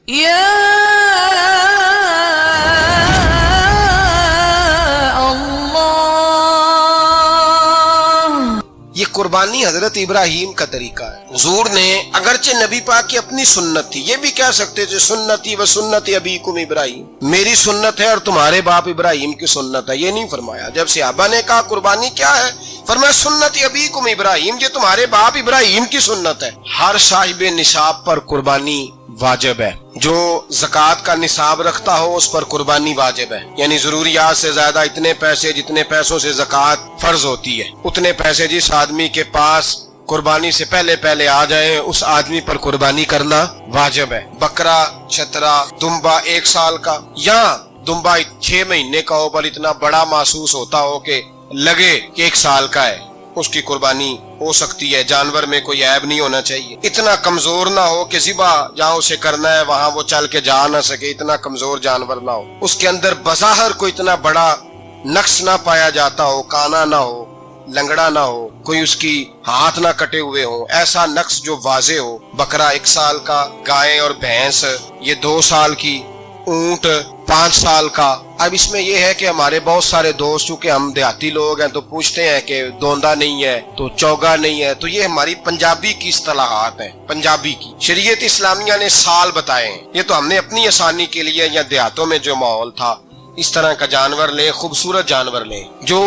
یہ قربانی حضرت ابراہیم کا طریقہ ہے. حضور نے اگرچہ نبی پاک کی اپنی سنت تھی، یہ بھی کہہ سکتے تھے سنتی و سنت ابیکم ابراہیم، میری سنت ہے اور تمہارے باپ ابراہیم کی سنت ہے. یہ نہیں فرمایا. جب صحابہ نے کہا قربانی کیا ہے، فرمایا سنت ابیکم ابراہیم، یہ تمہارے باپ ابراہیم کی سنت ہے. ہر صاحب نصاب پر قربانی واجب ہے. جو زکوٰۃ کا نصاب رکھتا ہو اس پر قربانی واجب ہے، یعنی ضروریات سے زیادہ اتنے پیسے جتنے پیسوں سے زکوٰۃ فرض ہوتی ہے، اتنے پیسے جس آدمی کے پاس قربانی سے پہلے آ جائیں اس آدمی پر قربانی کرنا واجب ہے. بکرا، چھترا، دمبا 1 سال کا یا دمبا 6 مہینے کا ہو پر اتنا بڑا محسوس ہوتا ہو کہ لگے کہ 1 سال کا ہے، اس کی قربانی ہو سکتی ہے. جانور میں کوئی عیب نہیں ہونا چاہیے. اتنا کمزور نہ ہو کہ ذبح جہاں اسے کرنا ہے وہاں وہ چل کے جا نہ سکے، اتنا کمزور جانور نہ ہو. اس کے اندر بظاہر کوئی اتنا بڑا نقص نہ پایا جاتا ہو، کانا نہ ہو، لنگڑا نہ ہو، کوئی اس کی ہاتھ نہ کٹے ہوئے ہو، ایسا نقص جو واضح ہو. بکرا 1 سال کا، گائے اور بھینس یہ 2 سال کی، اونٹ 5 سال کا. اب اس میں یہ ہے کہ ہمارے بہت سارے دوست چونکہ ہم دیہاتی لوگ ہیں تو پوچھتے ہیں کہ دوندا نہیں ہے تو چوگا نہیں ہے، تو یہ ہماری پنجابی کی اصطلاحات ہیں. پنجابی کی شریعت اسلامیہ نے سال بتائے ہیں، یہ تو ہم نے اپنی آسانی کے لیے، یا دیہاتوں میں جو ماحول تھا اس طرح کا جانور لیں، خوبصورت جانور لیں. جو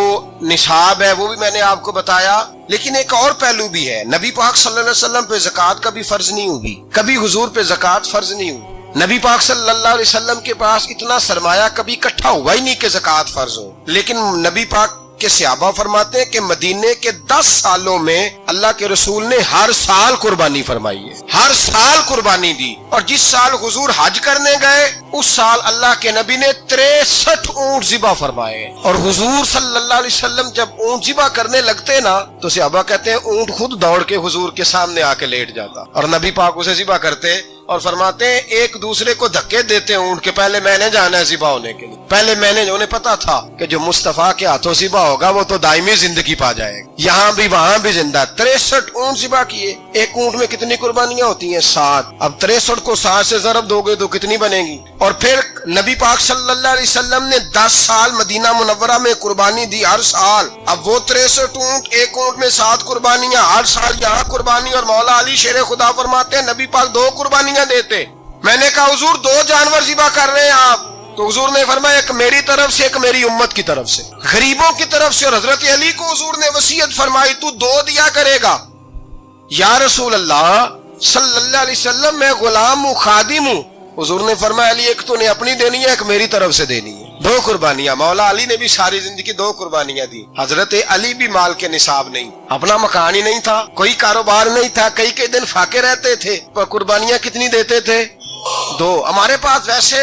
نصاب ہے وہ بھی میں نے آپ کو بتایا. لیکن ایک اور پہلو بھی ہے، نبی پاک صلی اللہ علیہ وسلم پہ زکوٰۃ کبھی فرض نہیں ہوئی، کبھی حضور پہ زکوٰۃ فرض نہیں ہوئی. نبی پاک صلی اللہ علیہ وسلم کے پاس اتنا سرمایہ کبھی اکٹھا ہوا ہی نہیں کہ زکوٰۃ فرض ہو. لیکن نبی پاک کے صحابہ فرماتے ہیں کہ مدینے کے 10 سالوں میں اللہ کے رسول نے ہر سال قربانی فرمائی ہے، ہر سال قربانی دی. اور جس سال حضور حج کرنے گئے اس سال اللہ کے نبی نے 63 اونٹ ذبح فرمائے. اور حضور صلی اللہ علیہ وسلم جب اونٹ ذبح کرنے لگتے نا تو صحابہ کہتے ہیں اونٹ خود دوڑ کے حضور کے سامنے آ کے لیٹ جاتا اور نبی پاک اسے ذبح کرتے اور فرماتے ہیں ایک دوسرے کو دھکے دیتے اونٹ کے، پہلے میں نے جانا ہے ذبح ہونے کے لیے، پہلے میں نے. انہیں پتا تھا کہ جو مصطفیٰ کے ہاتھوں ذبح ہوگا وہ تو دائمی زندگی پا جائے گا، یہاں بھی وہاں بھی زندہ. 63 اونٹ ذبح کیے. ایک اونٹ میں کتنی قربانیاں ہوتی ہیں؟ 7. اب 63 کو 7 سے ضرب دو گے تو کتنی بنے گی؟ اور پھر نبی پاک صلی اللہ علیہ وسلم نے 10 سال مدینہ منورہ میں قربانی دی ہر سال. اب وہ 63 اونٹ، ایک اونٹ میں 7 قربانیاں، ہر سال یہاں قربانی. اور مولا علی شیر خدا فرماتے ہیں نبی پاک 2 قربانیاں دیتے. میں نے کہا حضور 2 جانور ذبح کر رہے ہیں آپ، تو حضور نے فرمایا ایک میری طرف سے، ایک میری امت کی طرف سے، غریبوں کی طرف سے. اور حضرت علی کو حضور نے وصیت فرمائی تو 2 دیا کرے گا. یا رسول اللہ صلی اللہ علیہ وسلم میں غلام ہوں، خادم ہوں. حضور نے فرمایا علی ایک تو نے اپنی دینی ہے، ایک میری طرف سے دینی ہے. 2 قربانیاں. مولا علی نے بھی ساری زندگی 2 قربانیاں دی. حضرت علی بھی مال کے نصاب نہیں، اپنا مکان ہی نہیں تھا، کوئی کاروبار نہیں تھا، کئی دن فاقے رہتے تھے، پر قربانیاں کتنی دیتے تھے؟ 2. ہمارے پاس ویسے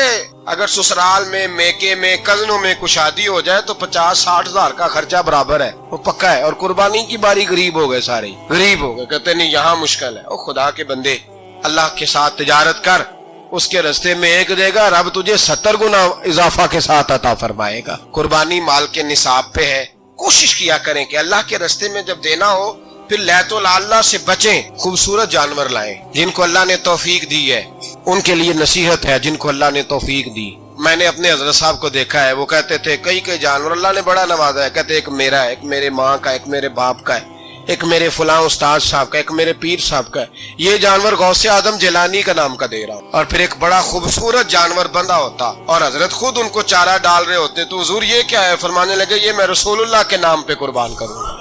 اگر سسرال میں، میکے میں، کزنوں میں کچھ شادی ہو جائے تو 50-60 ہزار کا خرچہ برابر ہے، وہ پکا ہے. اور قربانی کی باری غریب ہو گئے، سارے غریب ہو گئے، کہتے نہیں یہاں مشکل ہے. او خدا کے بندے، اللہ کے ساتھ تجارت کر، اس کے رستے میں 1 دے گا، رب تجھے 70 گنا اضافہ کے ساتھ عطا فرمائے گا. قربانی مال کے نصاب پہ ہے. کوشش کیا کریں کہ اللہ کے رستے میں جب دینا ہو پھر لیت اللہ سے بچیں، خوبصورت جانور لائیں. جن کو اللہ نے توفیق دی ہے ان کے لیے نصیحت ہے، جن کو اللہ نے توفیق دی. میں نے اپنے حضرت صاحب کو دیکھا ہے، وہ کہتے تھے کئی جانور اللہ نے بڑا نوازا ہے. کہتے ایک میرا ہے، ایک میرے ماں کا، ایک میرے باپ کا ہے، ایک میرے فلاں استاد صاحب کا، ایک میرے پیر صاحب کا ہے. یہ جانور غوث اعظم جیلانی کا نام کا دے رہا ہوں. اور پھر ایک بڑا خوبصورت جانور بندھا ہوتا اور حضرت خود ان کو چارہ ڈال رہے ہوتے. تو حضور یہ کیا ہے؟ فرمانے لگے یہ میں رسول اللہ کے نام پہ قربان کروں گا،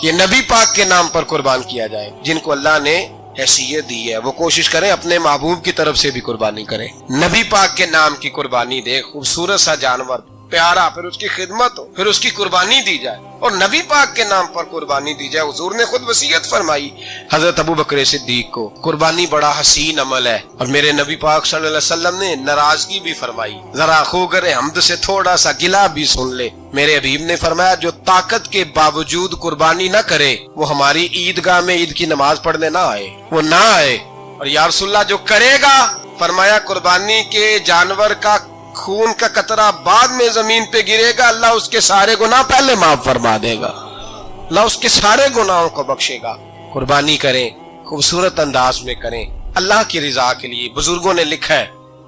یہ نبی پاک کے نام پر قربان کیا جائے. جن کو اللہ نے حیثیت دی ہے وہ کوشش کریں اپنے محبوب کی طرف سے بھی قربانی کریں، نبی پاک کے نام کی قربانی دے. خوبصورت سا جانور پیارا، پھر اس کی خدمت ہو، پھر اس کی قربانی دی جائے اور نبی پاک کے نام پر قربانی دی جائے. حضور نے خود وصیت فرمائی حضرت ابو بکر صدیق کو. قربانی بڑا حسین عمل ہے اور میرے نبی پاک صلی اللہ علیہ وسلم نے ناراضگی بھی فرمائی. ذرا خوگر حمد سے تھوڑا سا گلہ بھی سن لے. میرے حبیب نے فرمایا جو طاقت کے باوجود قربانی نہ کرے وہ ہماری عیدگاہ میں عید کی نماز پڑھنے نہ آئے، وہ نہ آئے. اور یا رسول اللہ جو کرے گا، فرمایا قربانی کے جانور کا خون کا قطرہ بعد میں زمین پہ گرے گا، اللہ اس کے سارے گناہ پہلے معاف فرما دے گا، اللہ اس کے سارے گناہوں کو بخشے گا. قربانی کریں، خوبصورت انداز میں کریں، اللہ کی رضا کے لیے. بزرگوں نے لکھا ہے